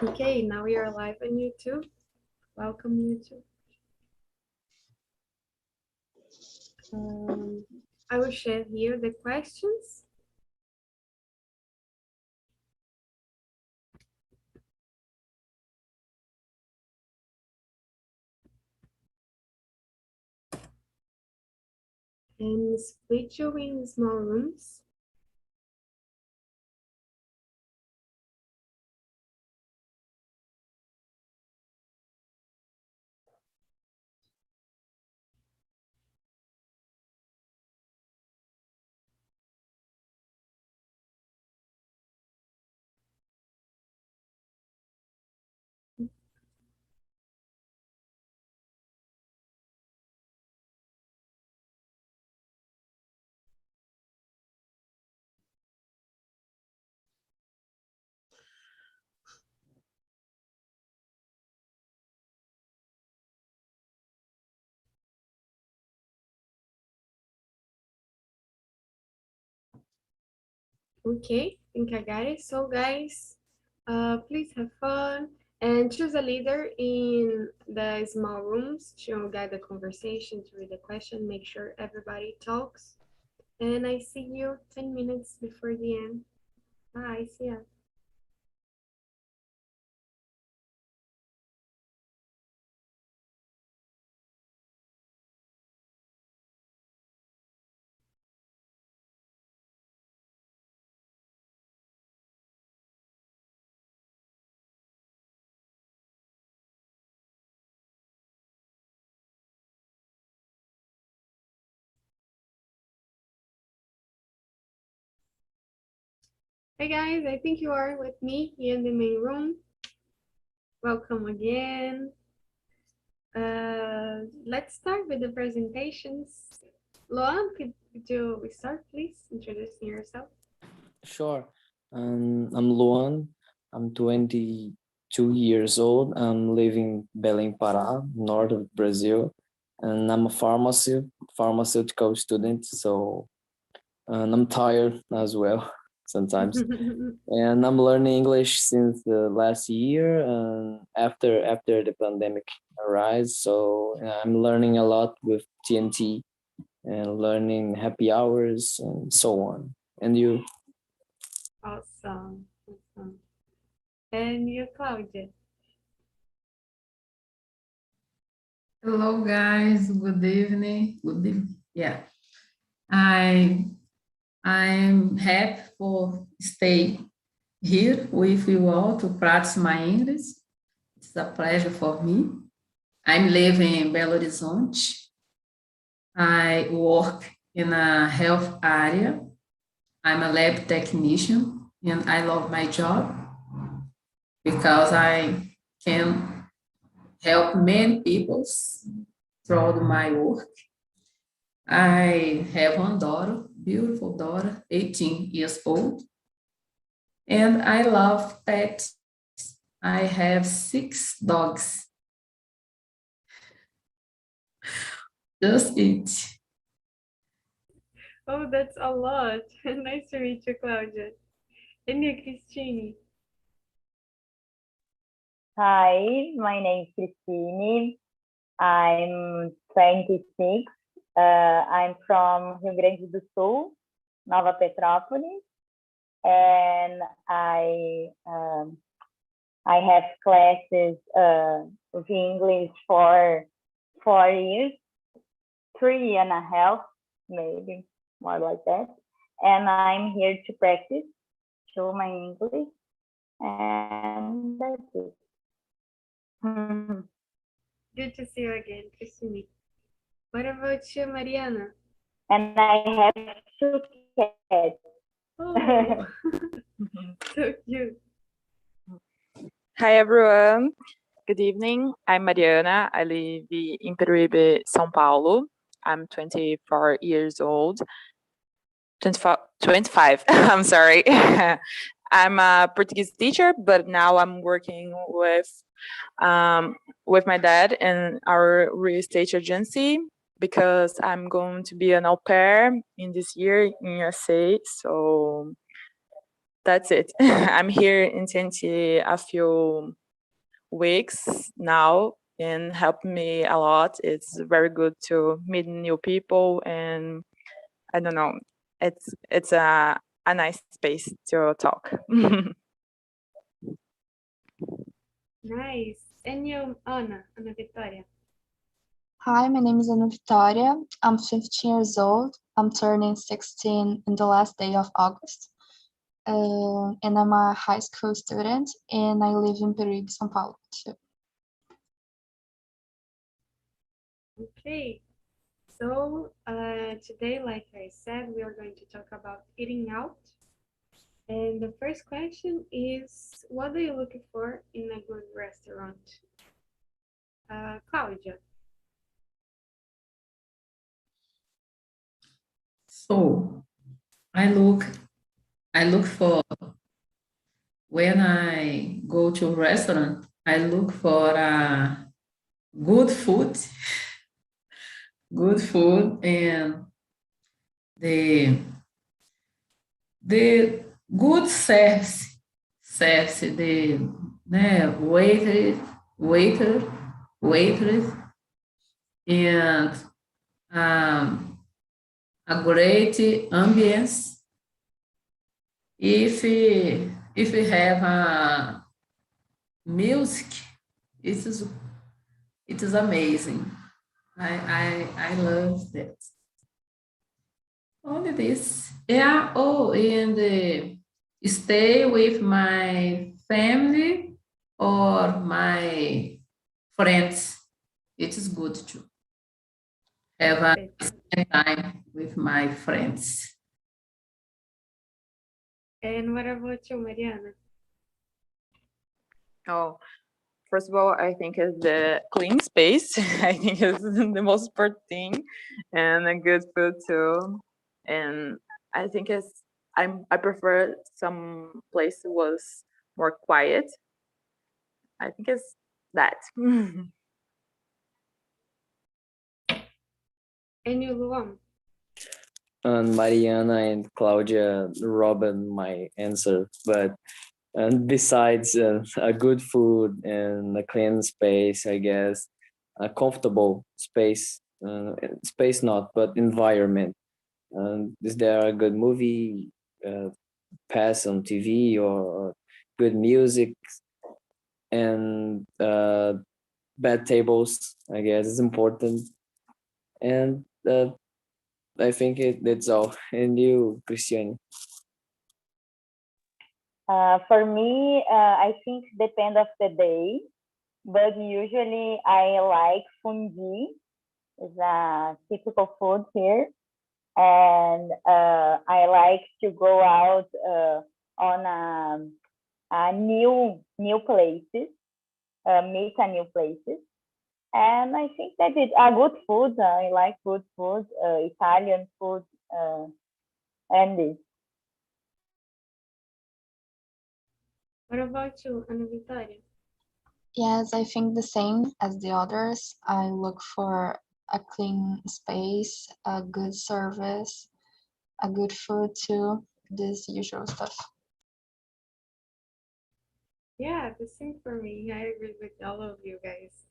Okay, now we are live on YouTube. Welcome, YouTube. I will share here the questions. And split you in small rooms. Okay, I think I got it. So guys, please have fun and choose a leader in the small rooms to guide the conversation, to read the question, make sure everybody talks. And I see you 10 minutes before the end. Bye, see ya. Hey guys, I think you are with me here in the main room. Welcome again. Let's start with the presentations. Luan, could you start, please, introducing yourself? Sure. I'm Luan. I'm 22 years old. I'm living in Belém, Pará, north of Brazil. And I'm a pharmaceutical student. So and I'm tired as well sometimes. And I'm learning English since the last year and after the pandemic arise. So I'm learning a lot with TNT and learning happy hours and so on. And you? Awesome. And you, Claudia? Hello, guys. Good evening. Yeah, I'm happy for stay here with you all to practice my English. It's a pleasure for me. I'm living in Belo Horizonte. I work in a health area. I'm a lab technician, and I love my job because I can help many people throughout my work. I have one daughter, beautiful daughter, 18 years old, and I love pets. I have 6 dogs. Just it. Oh, that's a lot. Nice to meet you, Claudia. And you, Christine? Hi, my name is Christine. I'm 26. I'm from Rio Grande do Sul, Nova Petrópolis, and I have classes of English for 4 years, 3.5, maybe more like that. And I'm here to practice, show my English, and that's it. Good to see you again, Christine. What about you, Mariana? And I have 2 cats. Oh, so cute. Hi everyone, good evening. I'm Mariana. I live in Peruíbe, São Paulo. I'm 24 years old. 25, I'm sorry. I'm a Portuguese teacher, but now I'm working with my dad in our real estate agency because I'm going to be an au pair in this year in USA. So that's it. I'm here in TNT a few weeks now and helped me a lot. It's very good to meet new people, and I don't know, it's a nice space to talk. Nice. And you, Ana Vitória? Hi, my name is Ana Vitória. I'm 15 years old. I'm turning 16 in the last day of August. And I'm a high school student, and I live in Peruíbe, São Paulo, too. Okay. So today, like I said, we are going to talk about eating out. And the first question is, what are you looking for in a good restaurant? Claudia. So I look for, when I go to a restaurant, I look for good food, and the good service, the waitress, and a great ambience. If we have a music, it is amazing. I love that. Only this. Yeah. Oh, and stay with my family or my friends. It is good to have a time with my friends. And what about you, Mariana? Oh, first of all, I think it's the clean space. I think it's the most important thing, and a good food too. And I think I prefer some place was more quiet. I think it's that. And you, Luan? And Mariana and Claudia robbed my answer, but and besides a good food and a clean space, I guess a comfortable space, space not, but environment. Is there a good movie pass on TV or good music and bad tables? I guess is important, and I think that's all. And you, Christiane? For me, I think depend of the day, but usually I like fondue. It's a typical food here, and I like to go out on a new places, meet a new places, and I think that it's a good food. I like good food, Italian food, and this. What about you, Ana Vitória? Yes, I think the same as the others. I look for a clean space, a good service, a good food too, this usual stuff. Yeah, the same for me. I agree with all of you guys.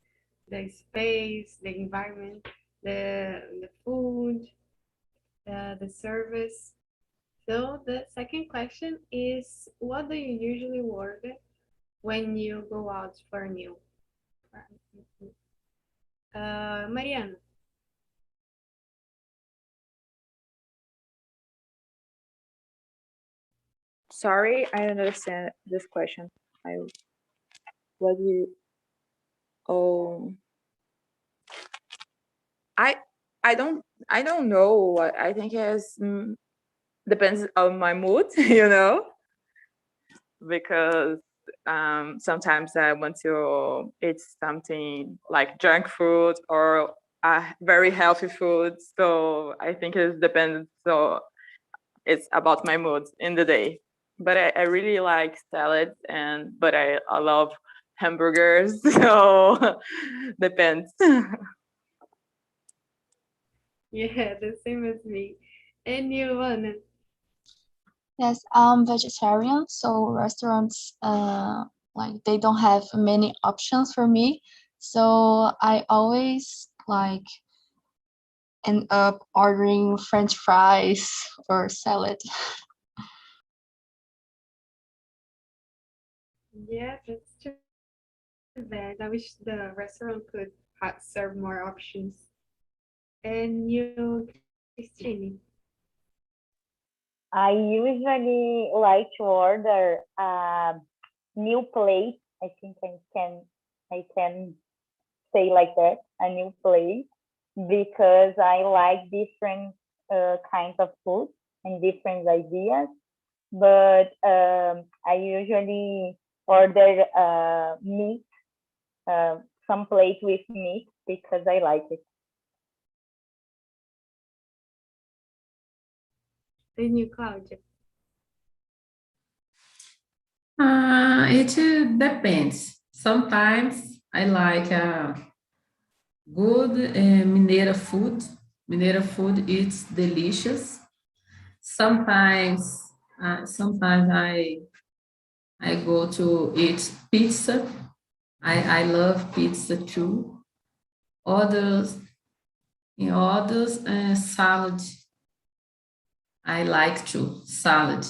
The space, the environment, the food, the service. So the second question is, what do you usually order when you go out for a meal? Mariana. Sorry, I don't understand this question. What do you? Oh, I I don't know. I think it depends on my mood, because sometimes I want to eat something like junk food or very healthy food. So I think it depends. So it's about my mood in the day. But I really like salads, but I love hamburgers. So depends. Yeah, the same as me. And you, Ana? Yes, I'm vegetarian, so restaurants like they don't have many options for me. So I always like end up ordering French fries or salad. Yeah, that's too bad. I wish the restaurant could serve more options. And you, Christine? I usually like to order a new plate. I think I can say like that, a new plate, because I like different kinds of food and different ideas. But I usually order meat, uh, some plate with meat because I like it. And you, Claudia? It depends. Sometimes I like good Mineira food. Mineira food is delicious. Sometimes I go to eat pizza. I love pizza too. Others in others salad. I like too salad.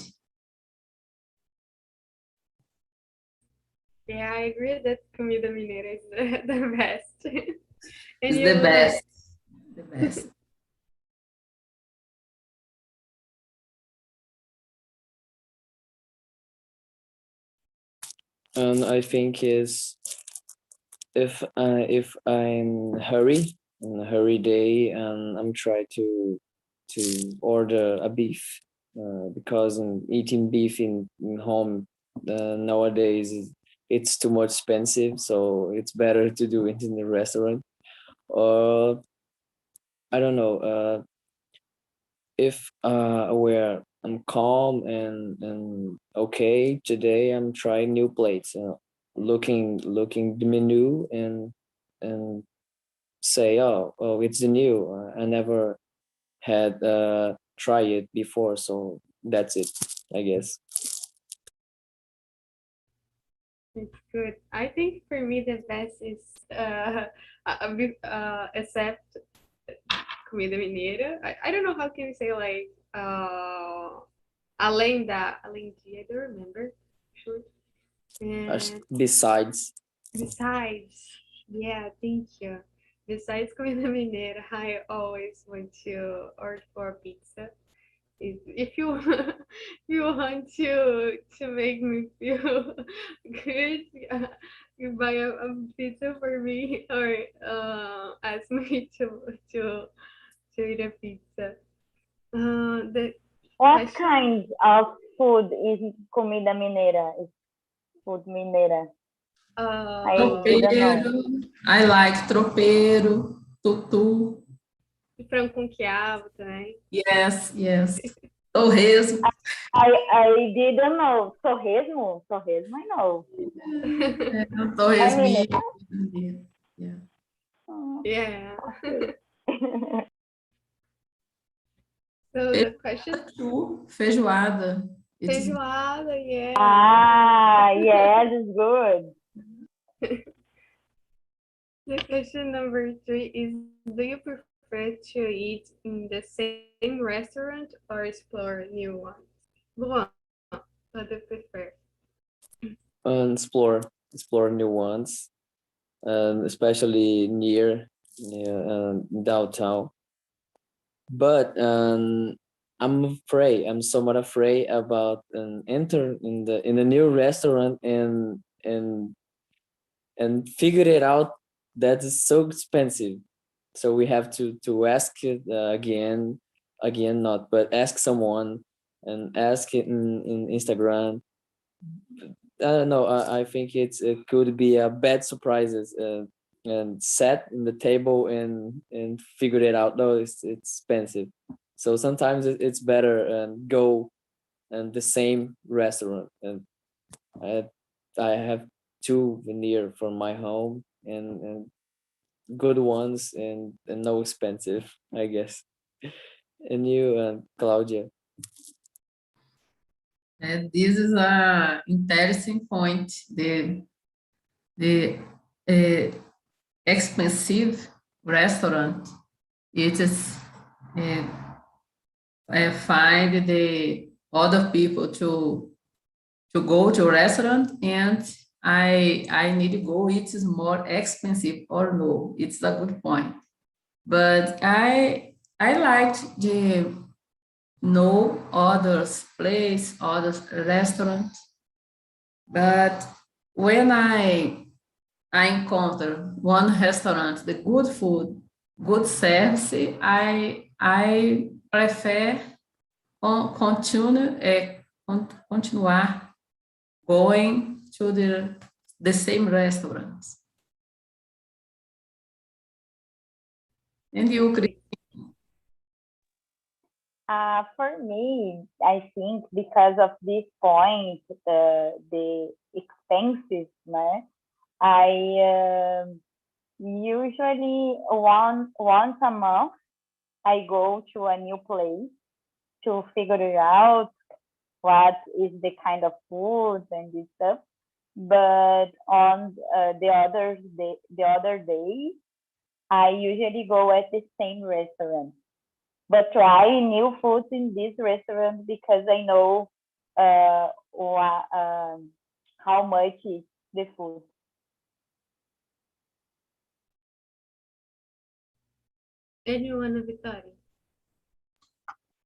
Yeah, I agree that comida mineira is the best. And It's the you, best. The best. And I think is if I'm in a hurry day, and I'm trying to order a beef, because eating beef in home nowadays it's too much expensive, so it's better to do it in the restaurant. Or I don't know, if where I'm calm and okay, today I'm trying new plates, looking the menu and say, oh, it's new. I never had tried it before, so that's it, I guess. it's good. I think for me the best is except comida mineira. I don't know how can you say like além de, I don't remember. Sure. And Besides, besides, yeah, thank you. Besides comida mineira, I always want to order for pizza. If you you want to make me feel good, you buy a pizza for me or ask me to eat a pizza. The What question, kind of food is comida mineira? Is food mineira? I uh, didn't know. Tropeiro. I like tropeiro, tutu. frango com quiabo também. Yes, yes. Torresmo. I didn't know. Torresmo? Torresmo, I know. I mean, Torresminho. Yeah. Yeah. okay. So the question, Feijoada. It is feijoada, yeah. Yes, it's good. The question number 3 is: do you prefer to eat in the same restaurant or explore new ones? Luan, what do you prefer? and explore new ones, especially near downtown. But I'm somewhat afraid about enter in the new restaurant and figure it out that is so expensive. So we have to ask it again, not, but ask someone and ask it in Instagram. I don't know. I think it could be a bad surprises, and set in the table and figure it out. No, it's expensive. So sometimes it's better and go and the same restaurant. And I I have two near from my home and good ones and no expensive, I guess. And you, Claudia? And this is a interesting point. The expensive restaurant, it is find the other people to go to a restaurant, and I need to go. It is more expensive or no. It's a good point. But I liked the know others place, others restaurant. But when I encounter one restaurant, the good food, good service, I prefer continuar going to the same restaurants. And you, Chris? For me, I think because of this point, the expenses, né? I usually once a month I go to a new place to figure it out what is the kind of food and this stuff. But on the other day, I usually go at the same restaurant, but try new foods in this restaurant because I know how much is the food. Anyone, Victoria?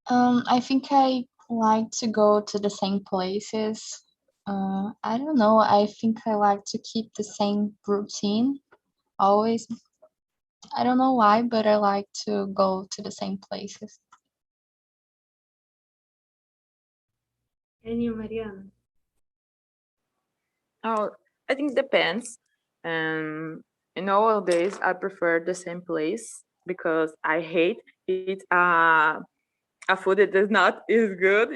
I think I like to go to the same places. I don't know. I think I like to keep the same routine always. I don't know why, but I like to go to the same places. And you, Mariana? Oh, I think it depends. Nowadays I prefer the same place because I hate eat a food that does not is good,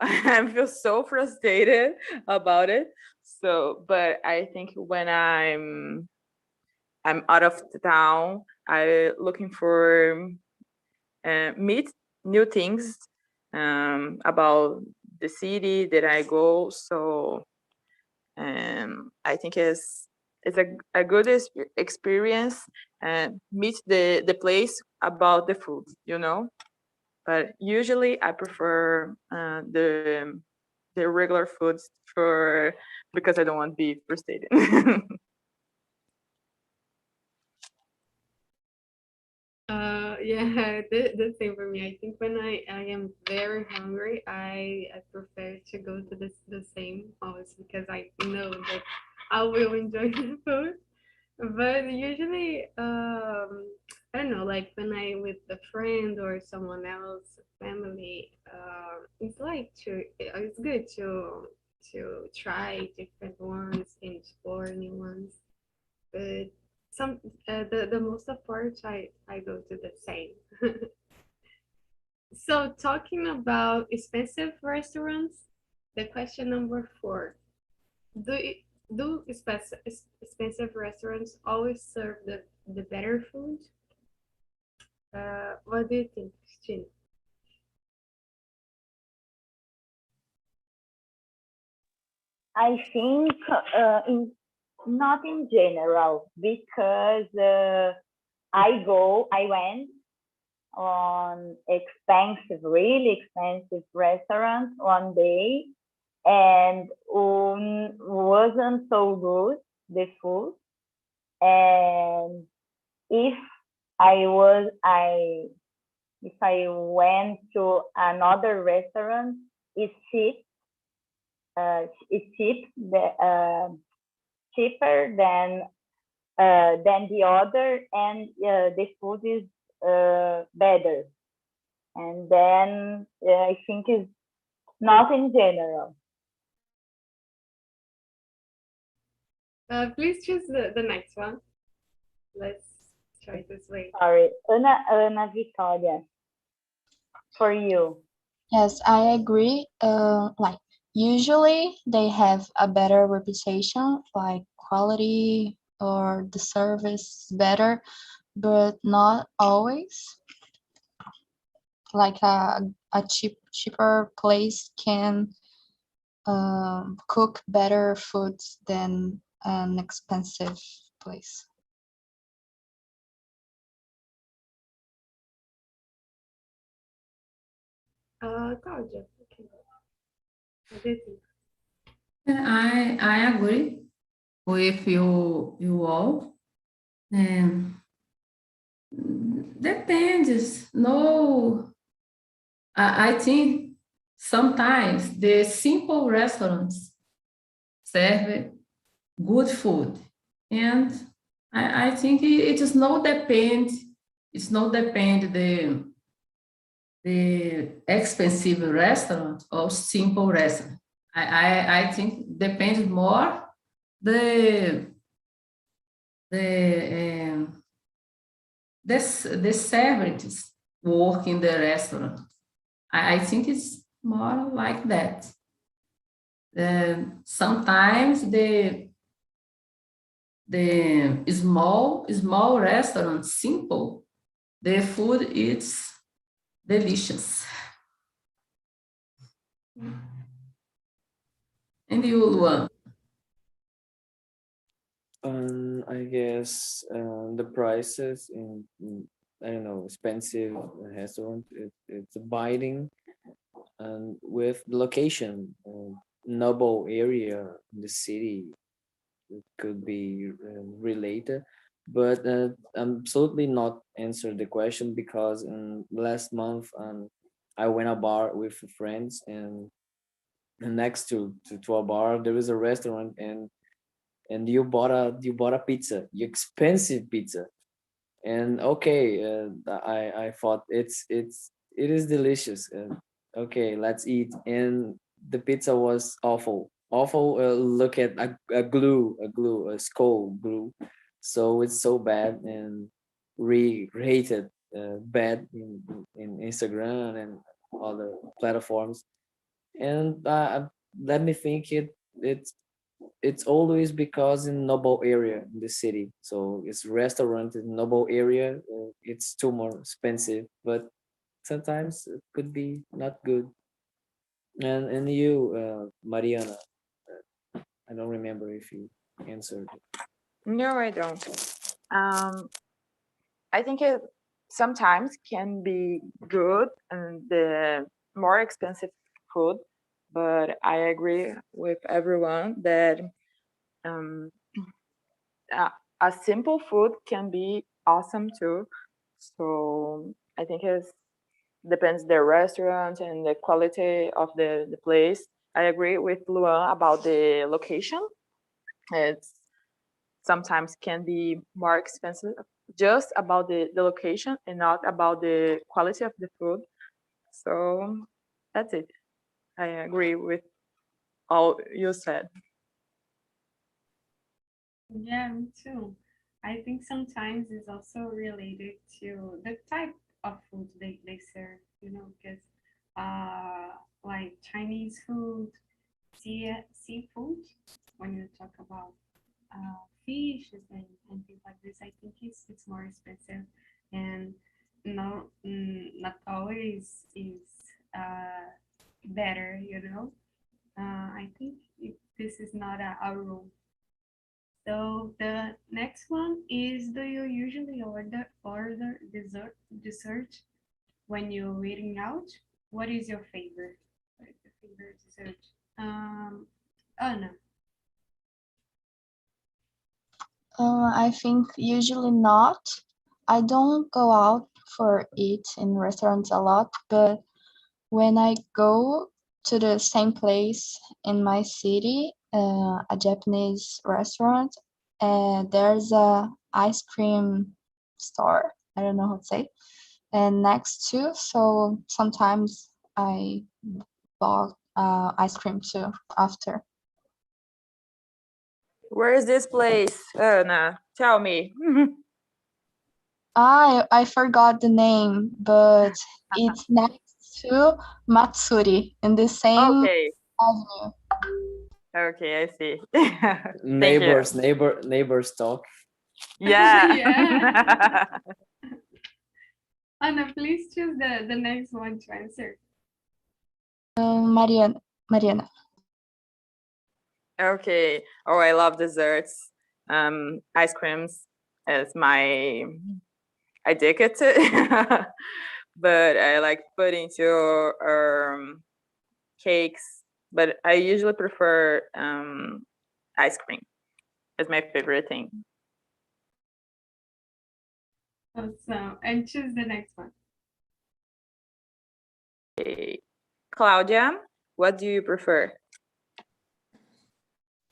I feel so frustrated about it. So, but I think when I'm out of the town, I looking for meet new things about the city that I go. So I think it's a good experience and meet the place about the food, But usually I prefer the regular foods because I don't want to be frustrated. Yeah, the same for me. I think when I am very hungry, I prefer to go to the same house because I know that I will enjoy the food. But usually, I don't know, like when I with a friend or someone else, family, it's like it's good to try different ones and explore new ones. But some the most of parts I go to the same. So talking about expensive restaurants, the question number 4: Do do expensive restaurants always serve the better food? What do you think, Christine? I think not in general because I went on really expensive restaurants one day, and wasn't so good the food. And if I if I went to another restaurant, it's cheap. It's cheaper than the other, and the food is better. And then I think it's not in general. Please choose the next one. Let's try this way. Sorry, Ana Victoria, for you. Yes, I agree. Like usually they have a better reputation, like quality or the service better, but not always. Like a cheaper place can cook better foods than an expensive place. Cláudia, okay. What do you think? I agree with you all. Depends. No, I think sometimes the simple restaurants serve good food, and I think it is not depend. It's not depend the expensive restaurant or simple restaurant. I think depends more the the servants work in the restaurant. I think it's more like that. Sometimes the small restaurant, simple, the food is delicious. And you, Luan? I guess the prices I don't know, expensive restaurant, it's biting, and with the location, noble area in the city, it could be related, but I'm absolutely not answer the question because last month I went a bar with friends, and next to a bar there is a restaurant, and you bought a pizza, expensive pizza, and okay, I thought it is delicious, and okay, let's eat, and the pizza was awful. Look at a skull glue, so it's so bad, and rated bad in Instagram and other platforms, and let me think it's always because in noble area in the city, so it's restaurant in noble area, it's too more expensive, but sometimes it could be not good. And you, Mariana, I don't remember if you answered. No, I don't. I think it sometimes can be good and the more expensive food, but I agree with everyone that um, a simple food can be awesome too. So I think it depends the restaurant and the quality of the place. I agree with Luan about the location. It's sometimes can be more expensive just about the location and not about the quality of the food. So that's it. I agree with all you said. Yeah, me too. I think sometimes it's also related to the type of food they serve, because like Chinese food, seafood, when you talk about fishes and things like this, I think it's more expensive, and not always is better. I think this is not a rule. So the next one is, do you usually order dessert when you're eating out? What is your favorite? What is your favorite dessert? Anna. I think usually not. I don't go out for eat in restaurants a lot, but when I go to the same place in my city, a Japanese restaurant, there's a ice cream store. I don't know how to say. And next to, so sometimes I bought ice cream too after. Where is this place, Anna? Tell me. I forgot the name, but it's next to Matsuri in the same Okay. avenue. Okay, I see. Thank you. Neighbors talk. Yeah. Yeah. Anna, please choose the next one to answer. Mariana. Okay. Oh, I love desserts. Ice creams is my addicted to. But I like pudding too, cakes. But I usually prefer ice cream. It's my favorite thing. Awesome. And choose the next one. Okay. Claudia, what do you prefer?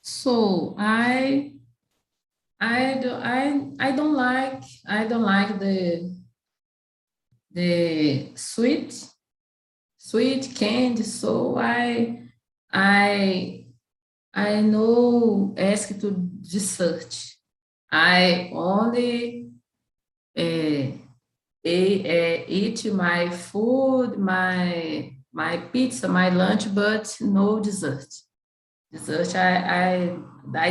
So I don't like the sweet candy. So I no ask to dessert. I only eat my food, my pizza, my lunch, but no dessert. Dessert I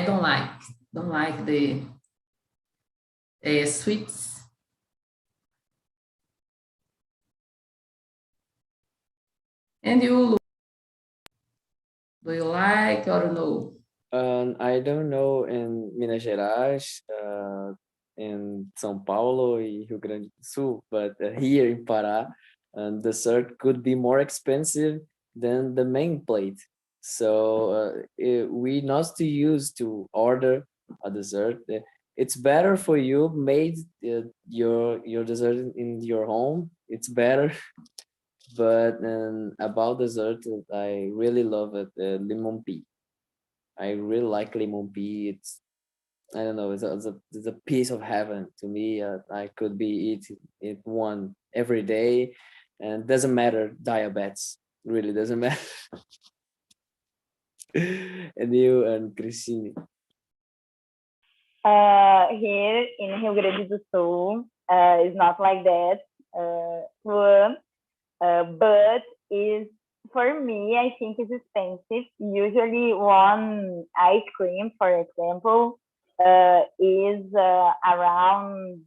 don't like. Don't like the sweets. And you, do you like or no? I don't know in Minas Gerais, in São Paulo e Rio Grande do Sul, but here in Pará, dessert could be more expensive than the main plate. So we not to use to order a dessert. It's better for you made your dessert in your home. It's better. But about dessert, I really love it, lemon pea. I really like lemon pea. It's I don't know. It's a piece of heaven to me. I could be eating it one every day, and doesn't matter diabetes. Really doesn't matter. And you and Christine. Here in Rio Grande do Sul, it's not like that. But is for me, I think it's expensive. Usually, one ice cream, for example, is around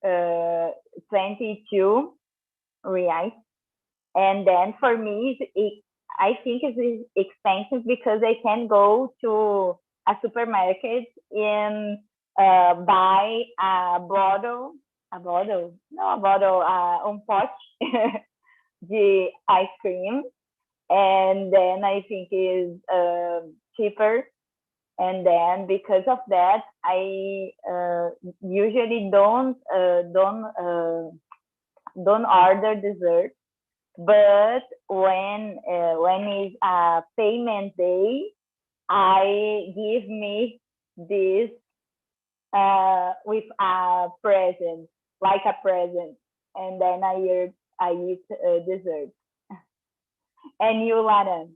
22 reais. And then for me, I think it's expensive because I can go to a supermarket and buy pot the ice cream, and then I think is cheaper. And then because of that, I usually don't order dessert. But when is a payment day, I give me this with a present, like a present, and then I eat dessert. And you, Lara?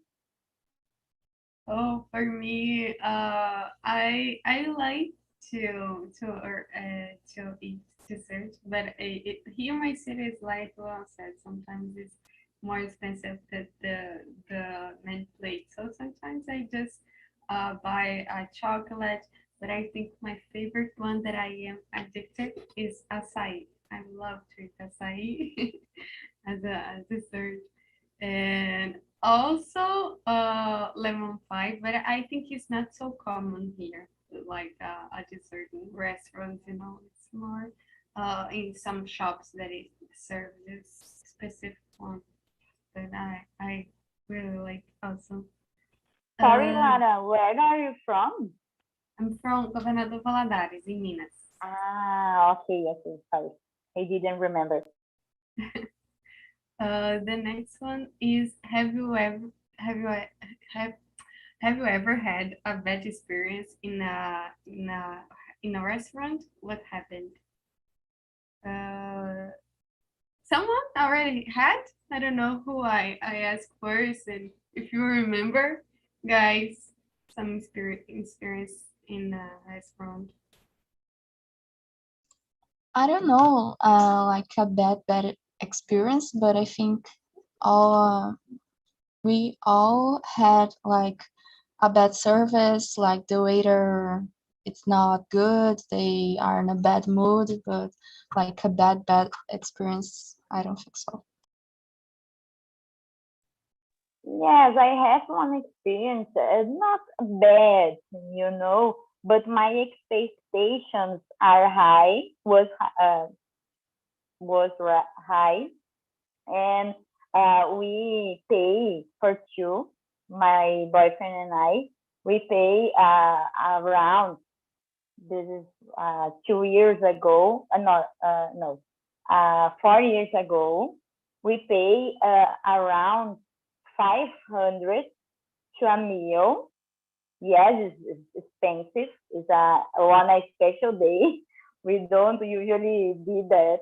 Oh, for me, I like to eat dessert, but here my city is like well said. Sometimes it's more expensive than the main plate. So sometimes I just buy a chocolate. But I think my favorite one that I am addicted is acai. I love to eat acai as a dessert. And also lemon pie, but I think it's not so common here, like at a certain restaurants, it's more in some shops that it serves this specific one. But I really like also. Sorry, Lara, where are you from? I'm from Governador Valadares in Minas. Okay, sorry, I didn't remember. The next one is have you ever had a bad experience in a restaurant? What happened? Someone already had? I don't know who I asked first, and if you remember, guys, some experience in a restaurant. I don't know, like a bad experience, but I think all we all had like a bad service, like the waiter, it's not good, they are in a bad mood, but like a bad experience, I don't think so. Yes, I have one experience. Not bad, but my expectations are high. High, and we pay for two. My boyfriend and I, we pay around. This is 2 years ago. No, 4 years ago, we pay around 500 to a meal. Yes, it's expensive. It's on a special day. We don't usually do that,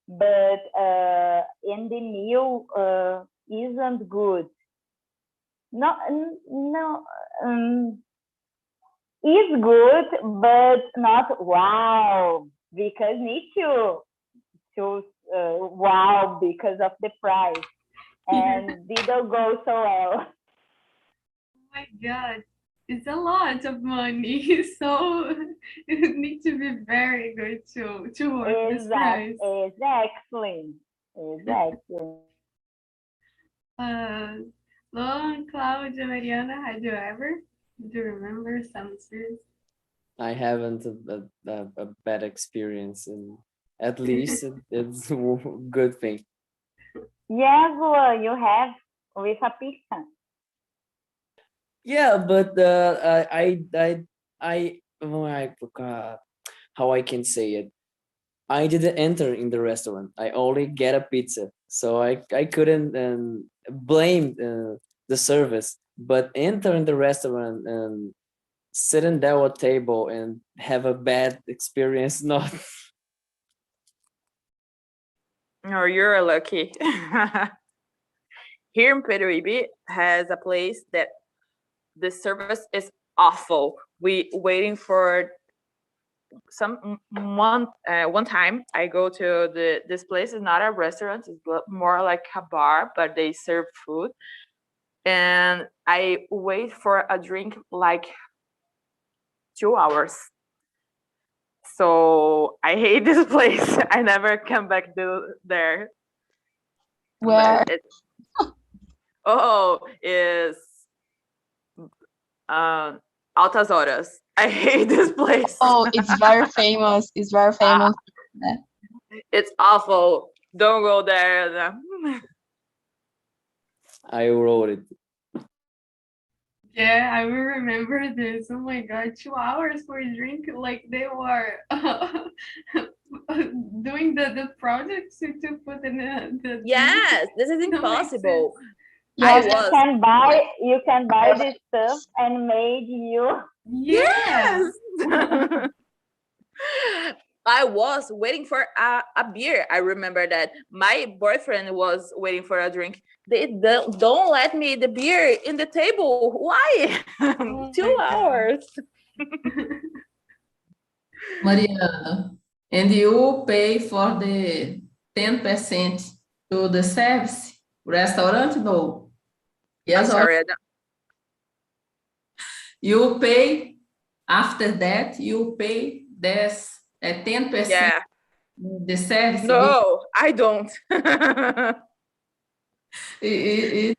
but and the meal isn't good. No, is good, but not wow. Because need to wow because of the price, and didn't go so well. Oh my God, it's a lot of money, so you need to be very good to work this price. Exactly. Luan, Claudia, Mariana, had you ever? Do you remember some experience? I haven't a bad experience, and at least it's a good thing. Yes, you have with a pizza. Yeah, but how I can say it. I didn't enter in the restaurant. I only get a pizza, so I couldn't blame the service. But enter in the restaurant and sitting down at table and have a bad experience, not. No, you're lucky. Here in Peruíbe has a place that the service is awful. We waiting for one time I go to this place is not a restaurant, it's more like a bar, but they serve food, and I wait for a drink like 2 hours. So I hate this place. I never come back to there. Where? Is Altas Horas. I hate this place. Oh, it's very famous. It's very famous. It's awful. Don't go there. I wrote it. Yeah, I will remember this. Oh my God, 2 hours for a drink, like they were doing the projects to put in the Yes, this is impossible. Yes, You can buy this stuff and made you. Yes. I was waiting for a beer. I remember that my boyfriend was waiting for a drink. They don't let me the beer in the table. Why? Oh 2 my God. hours. Mariana, and you pay for the 10% to the service? Restaurant, no. Yes, I'm sorry. you pay after that, you pay this 10% Yeah. the service. No, I don't. It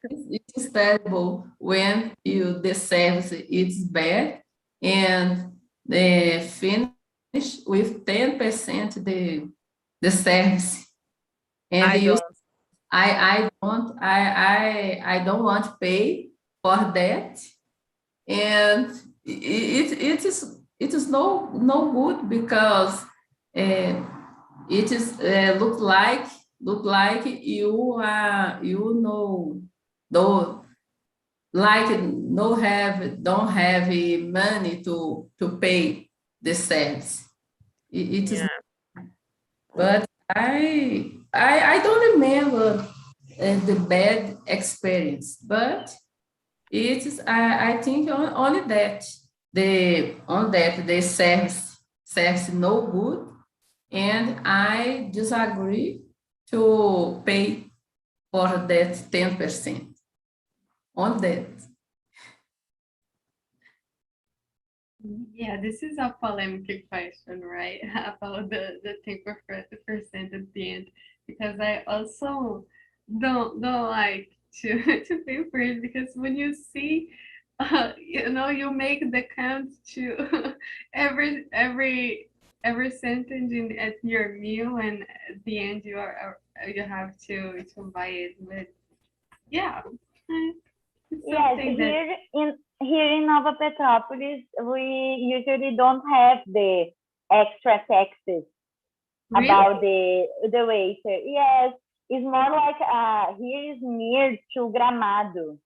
is terrible when the service is bad and they finish with 10% the service. And I don't. I don't want to pay for that. And it is no good because it is look like you know don't don't have money to pay the service. It is, but I don't remember the bad experience, but it is I think only that the service no good, and I disagree to pay for that 10% on that. Yeah, this is a polemic question, right? About the 10% at the end, because I also don't like to pay for it, because when you see, you make the count to every sentence at your meal, and at the end you have to buy it. But yeah, it's Yes, something that here in Nova Petropolis, we usually don't have the extra taxes really. about the waiter. Yes, it's more like here is near to Gramado.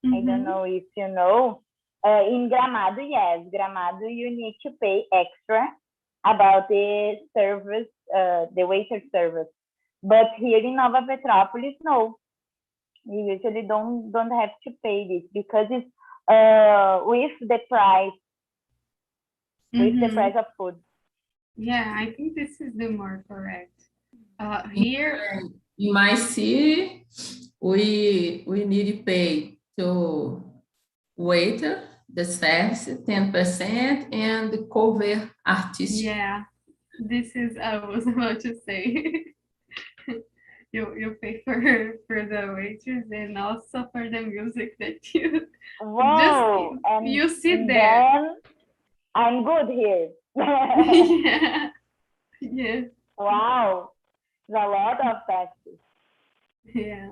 I don't know if you know. In Gramado, yes, Gramado, you need to pay extra about the service, the waiter service. But here in Nova Petropolis, no, you usually don't have to pay this, because it's with the price of food. Yeah, I think this is the more correct. Here, In my city, we need to pay to waiter, the service, 10%, and cover artist. yeah, this is I was about to say. You pay for the waitress and also for the music that you Wow, just and you sit there. then I'm good here. Yeah, yeah, Wow, a lot of taxes. yeah.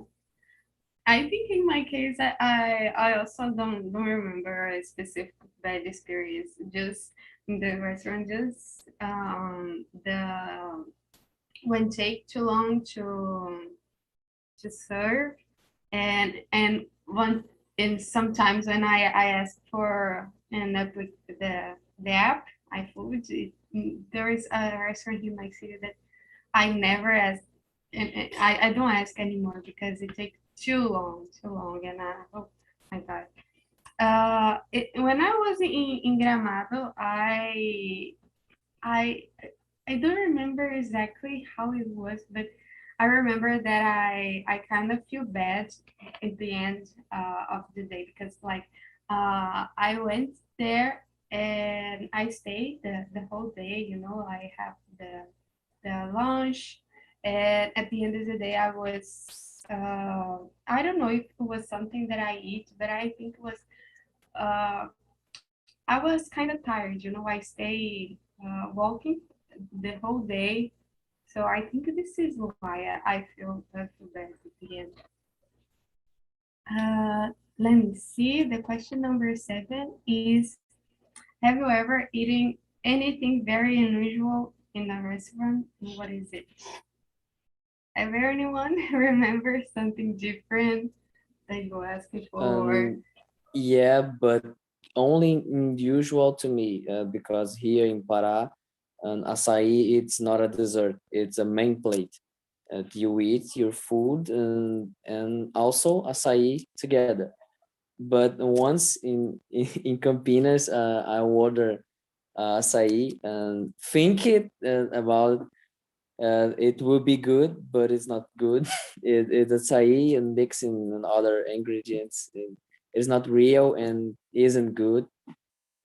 I think in my case, I also don't remember a specific bad experience. Just in the restaurant, just the when take too long to serve, and one and sometimes when I ask for an app with the app iFood, there is a restaurant in my city that I never ask, and I don't ask anymore because it takes too long, and oh my god. When I was in Gramado, I I don't remember exactly how it was, but I remember that I kind of feel bad at the end of the day, because like I went there and I stayed the whole day. I have the lunch, and at the end of the day I was I don't know if it was something that I eat, but I think it was uh, I was kind of tired. I stayed walking the whole day, so I think this is why I feel bad at the end. Let me see. The question number 7 is: have you ever eaten anything very unusual in a restaurant? And what is it? Ever anyone remember something different that you asked for? Yeah, but only unusual to me, because here in Pará, an açaí, it's not a dessert, it's a main plate. You eat your food and also açaí together. But once in Campinas, I order açaí and think it about it will be good, but it's not good. It's açaí and mixing other ingredients. It's not real and isn't good.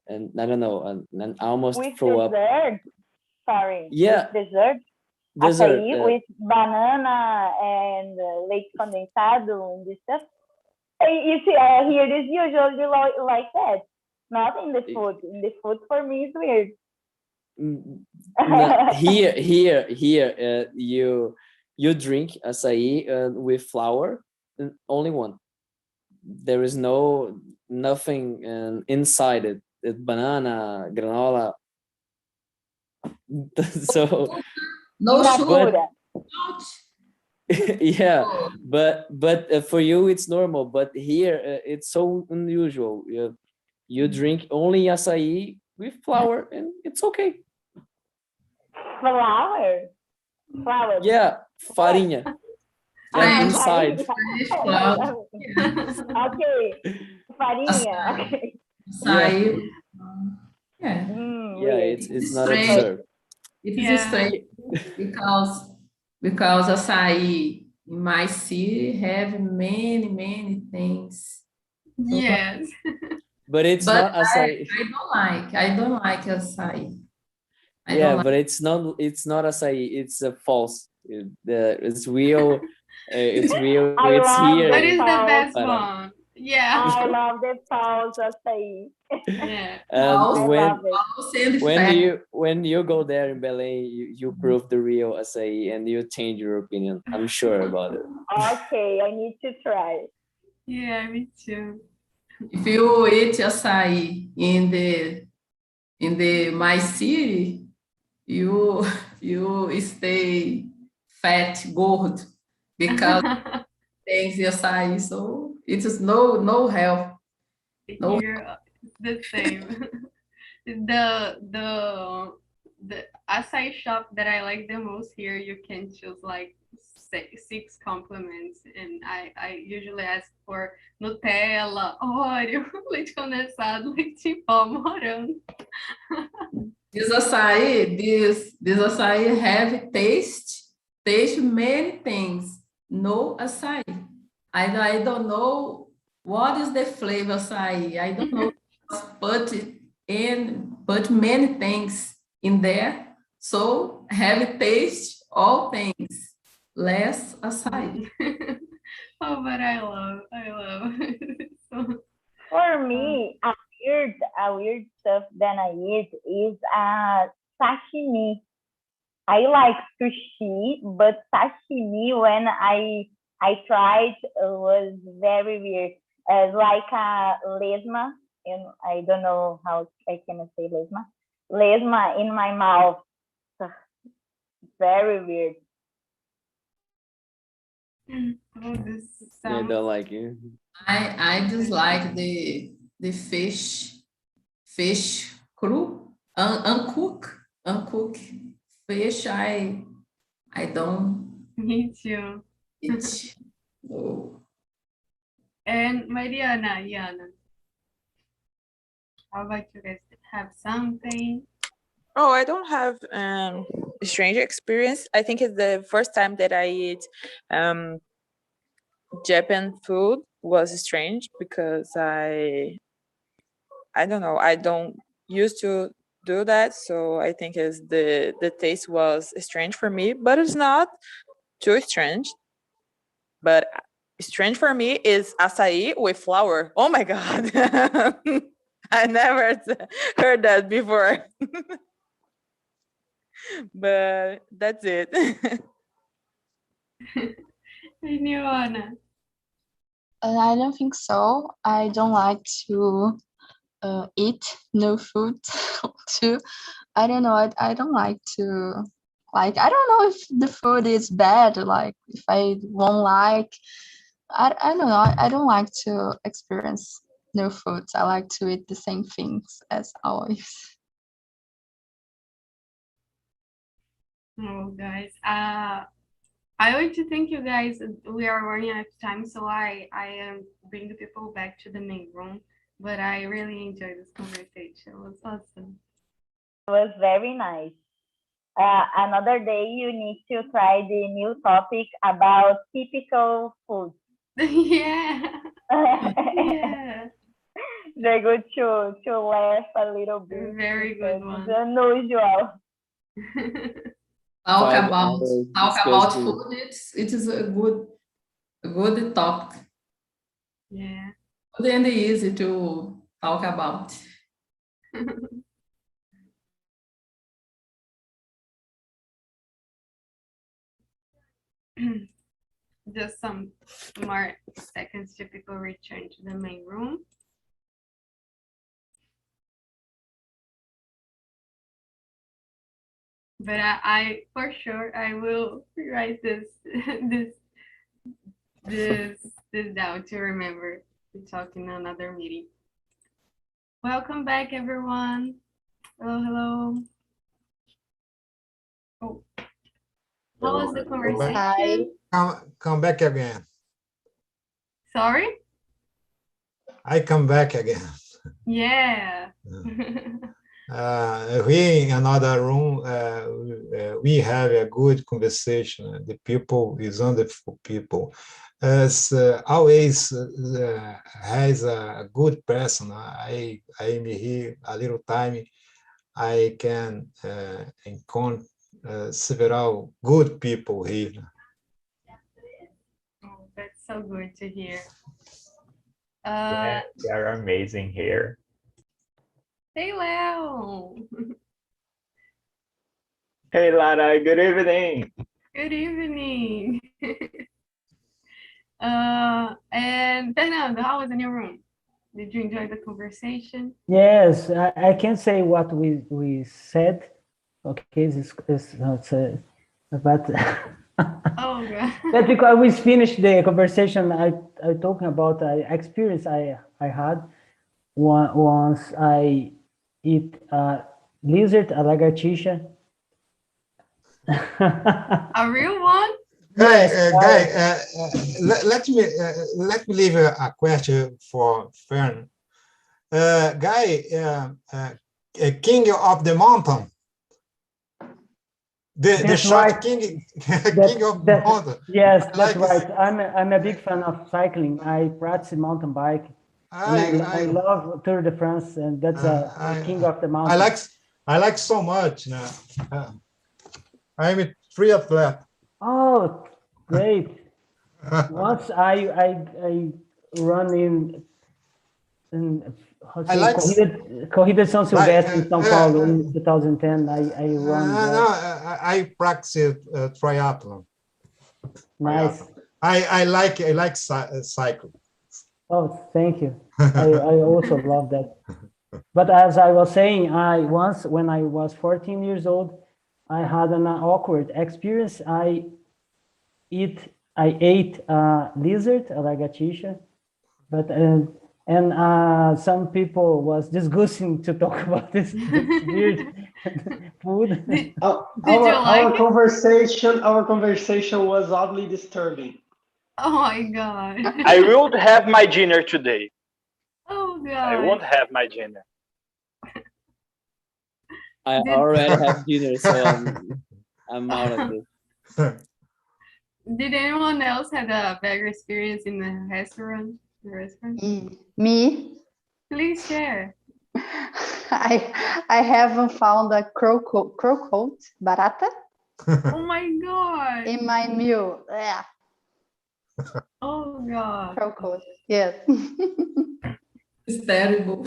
And I don't know, and I almost With throw up. dessert, sorry, Yeah, with dessert, dessert. açaí with banana and leite condensado and this stuff. You see, here it is usually like that. Not in the food. In the food, for me, is weird. No, here, you drink açaí with flour, only one. There is nothing inside it. It's banana, granola. So No sugar. yeah, but for you it's normal, but here it's so unusual. You drink only açaí with flour and it's okay. Flour? Yeah, farinha. Inside. Okay, farinha. Okay. Açaí. Yeah. Yeah, it's not a strange. dessert. It is strange because açaí in my city have many things. Yes. But it's not açaí. I don't like açaí. But it's not açaí. It's a false. It's real It's real. I It's love here. What the is the pause. best Para. one? Yeah. I love the pause açaí. Yeah. And I love it. when you go there in Belém, you prove the real açaí and you change your opinion. I'm sure about it. Okay, I need to try. Yeah, me too. If you eat açaí in the my city, you stay fat, gold, because things açaí, so it is no help. No. Here, the same. The acai shop that I like the most here, you can choose like six compliments, and I usually ask for Nutella, Oreo, leite condensado, leite em pó, morango. This açaí have taste many things. No açaí. I don't know what is the flavor açaí. I don't know. Put many things in there. So have taste all things. Less açaí. Oh, but I love. So, For me, a weird stuff that I eat is sashimi. I like sushi, but sashimi when I tried was very weird. Like a lesma, and I don't know how I can say lesma. Lesma in my mouth. Very weird. oh, this I sounds. don't like it. I dislike the fish cru, uncooked fish. I don't Me too. eat. Oh. And Mariana, how about you guys? Have something? Oh, I don't have a strange experience. I think it's the first time that I eat Japan food was strange because I don't know, I don't used to do that, so I think is the taste was strange for me, but it's not too strange. But strange for me is acai with flour. Oh my god. I never heard that before. But that's it. And you, Anna? I don't think so. I don't like to eat no food too. I don't know. I don't like to like. I don't know if the food is bad. Like if I won't like. I don't know. I don't like to experience new foods. I like to eat the same things as always. Oh, guys. I want to thank you guys. We are running out of time, so I am bringing people back to the main room. But I really enjoyed this conversation. It was awesome. It was very nice. Another day you need to try the new topic about typical food. Yeah. Yeah. They're good to laugh a little bit. Very good one. It's unusual. Talk 5 about hours discussing. food. It is a good topic. Yeah. Good and easy to talk about. Just some more seconds to people return to the main room. But I for sure I will write this down to remember to talk in another meeting. Welcome back, everyone. Hello. Oh, how was the conversation? Come back again. Sorry? I come back again. Yeah. We in another room, we have a good conversation. The people is wonderful people. As always has a good person. I am here a little time. I can encounter several good people here. So good to hear. Yeah, they are amazing here. Hey, Leo. Hey, Lara, good evening. Good evening. And Fernando, how was in your room? Did you enjoy the conversation? Yes, I can say what we said. Okay, but Oh, God. but because we finished the conversation, I talking about experience I had once I eat a lizard, a lagartixa. A real one? Guy, Yes, let me leave a question for Fern. Guy, king of the mountain, the That's short right. king, king of the mountain. Yes, I that's like right. I'm a big fan of cycling. I practice mountain bike, and I love Tour de France, and that's a king of the mountain. I like so much now. I'm a triathlete. Oh, great! Once I run in how to I say, like Corrida São Silvestre in São Paulo in 2010. I run there. no, I practice triathlon. Nice. I like cycling. Oh, thank you. I also love that. But as I was saying, once when I was 14 years old, I had an awkward experience. I ate a lizard, a lagartixa, but some people was disgusting to talk about this weird food. Did you Our like it? conversation was oddly disturbing. Oh, my God. I won't have my dinner today. Oh, God. I won't have my dinner. I already have dinner, so I'm out of this. Did anyone else had a bad experience in the restaurant? Me? Please share. I haven't found a croquette, barata, Oh my God. in my meal. Yeah, Oh God. croquette. Yes. It's terrible.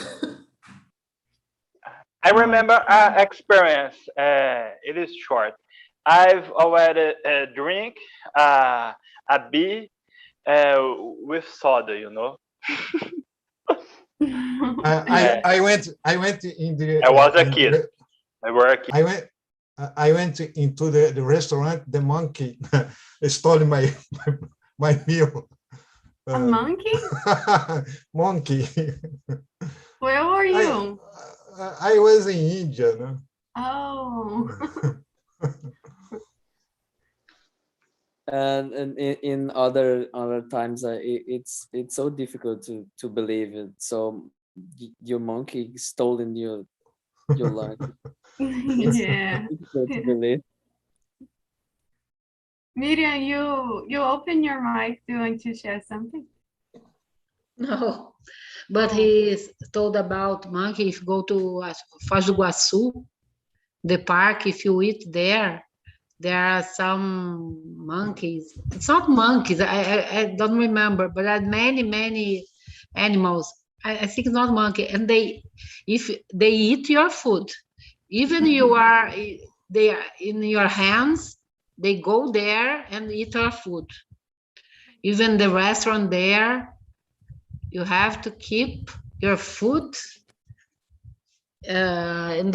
I remember an experience. It is short. I've already drink a beer with soda, you know. I went in the. I was a kid. I was a kid. I went into the restaurant. The monkey stole my meal. A monkey? Monkey. Where were you? I was in India, no? Oh. And in other times, it's so difficult to believe it. So your monkey stolen your lunch. It's Yeah. difficult to believe. Miriam, you open your mic. Do you want to share something? No, but he told about monkey. If you go to Foz do Iguaçu, the park, if you eat there are some monkeys. It's not monkeys. I don't remember, but there are many animals. I think it's not monkey. And if they eat your food, even they are in your hands, they go there and eat your food. Even the restaurant there, you have to keep your food in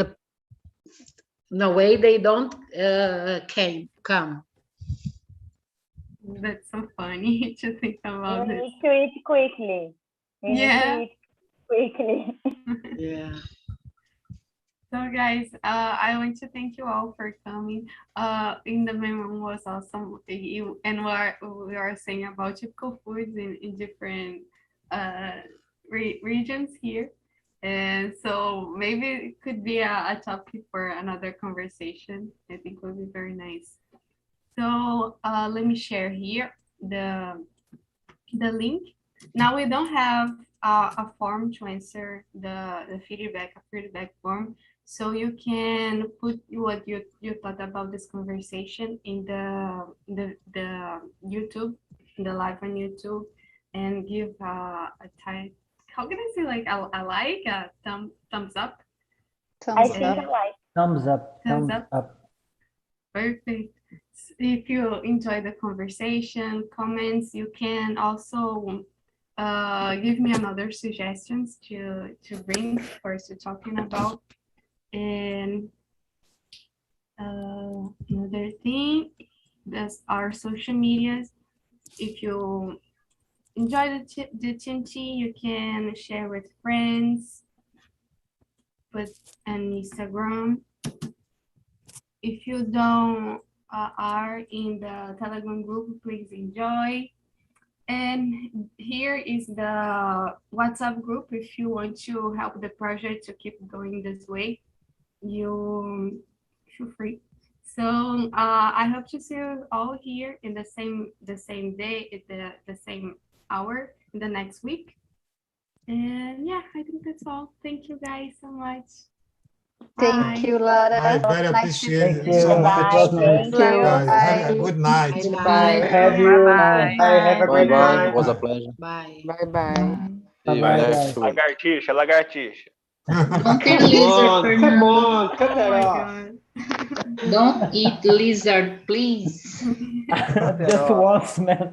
the way they don't come. That's so funny to think about You this. need to eat quickly. You need to eat quickly. Yeah. So guys, I want to thank you all for coming. In the main room was awesome. And we are saying about typical foods in different regions here. And so maybe it could be a topic for another conversation. I think it would be very nice. So let me share here the link. Now we don't have a form to answer the feedback, a feedback form. So you can put what you thought about this conversation in the YouTube the live on YouTube and give a type. How can I say, like, I like a thumbs up? I think I like. Thumbs up. Thumbs Thumbs up. up. Perfect. If you enjoy the conversation, comments, you can also give me another suggestions to bring or to talking about. And another thing, that's our social medias. If you enjoy the TNT, you can share with friends, put on Instagram. If you don't are in the Telegram group, please enjoy. And here is the WhatsApp group. If you want to help the project to keep going this way, you feel free. So I hope to see you all here in the same day, the same hour in the next week. And yeah, I think that's all. Thank you guys so much. Thank you, Lara. I very Nice to appreciate Thank it so you. much. It was nice. Thank you. Guys, have a Bye. good night. Bye. Have you. Bye. Bye. Have a Bye great bye. night. It was a pleasure. Bye. Bye-bye. See you Bye-bye, next guys. week. Lagartixa, lagartixa. Don't eat Come lizard, on, come Fernando. on, cut Oh that my off. God. Don't eat lizard, please. Just once, man.